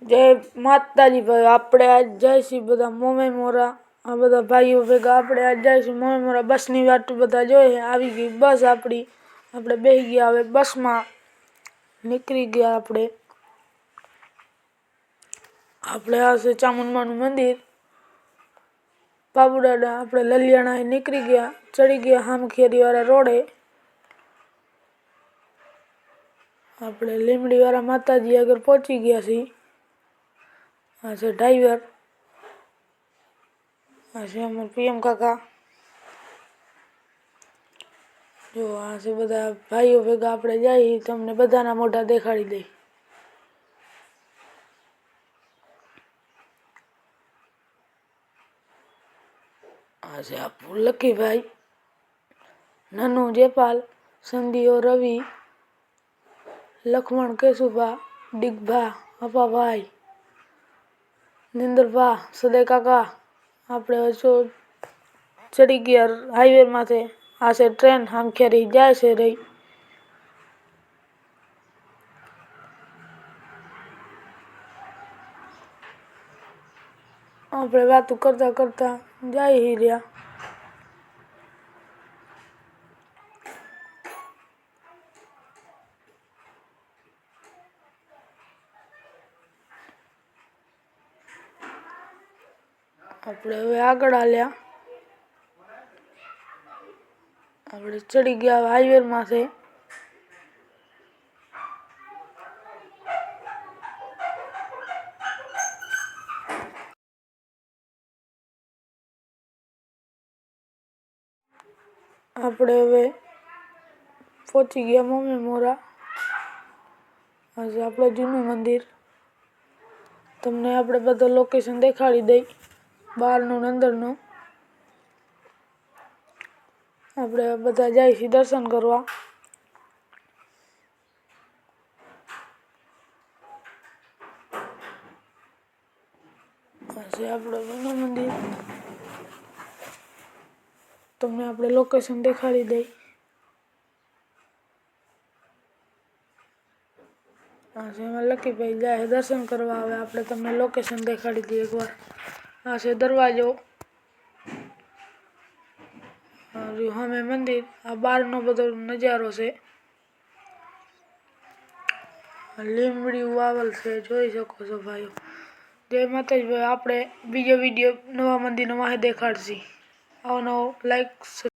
જય માતાજી ભાઈ, આપણે આજ જઈશું બધા મોમે મોરા, આ બધા ભાઈઓ ભેગા આપણે આજ જઈશું મોમે મોરા. બસની વાટ બધા જોઈએ, આવી ગઈ બસ આપણી. આપણે બેસી ગયા, હવે બસમાં નીકળી ગયા. આપણે આવશે ચામુંડમાનું મંદિર, બાબુદાદા. આપણે લલિયાણા નીકળી ગયા, ચડી ગયા હામખેરીવાળા રોડે. આપણે લીમડીવાળા માતાજી આગળ પહોંચી ગયા છીએ. આ છે ડ્રાઈવર, આ છે અમારા પીએમ કાકા. જો આ છે બધા ભાઈઓ ભેગા આપણે જઈએ, તમને બધાના મોઢા દેખાડી દઈ. આ છે આપણું લકીભાઈ, નનુ જેપાલ, સંદીઓ રવિ, લખમણ કેશુભા, ડીગભા, અપાભાઈ, નિંદરભા, સદય કાકા. આપણે ચડી ગયા હાઈવે માથે. આ છે ટ્રેન હામખેરી જાય છે રહી. આપણે વાતો કરતા કરતા જઈ રહ્યા. આપણે હવે આગળ હાલ્યા. આપણે ચડી ગયા હાઈવે માથે. આપણે હવે પહોંચી ગયા મોમે મોરા. આજે આપણે જૂનું મંદિર. તમને આપણે બધું લોકેશન દેખાડી દઈ, બહારનું ને અંદરનું. આપણે બધા જઈશું દર્શન કરવા. આ છે આપણું જૂનું મંદિર. તમને આપણે લોકેશન દેખાડી દઈ. આ છે એમાં લકીભાઈ જાય દર્શન કરવા. હવે આપણે તમને લોકેશન દેખાડી દઈએ એકવાર. આ છે દરવાજો, સામે મંદિર. આ બહારનો બધો નજારો છે. લીમડી વાવલ છે, જોઈ શકો છો ભાઈઓ. જય માતાજી ભાઈ. આપણે બીજો વિડીયો નવા મંદિરનો વાહે દેખાડશી. આવો નવો લાઈક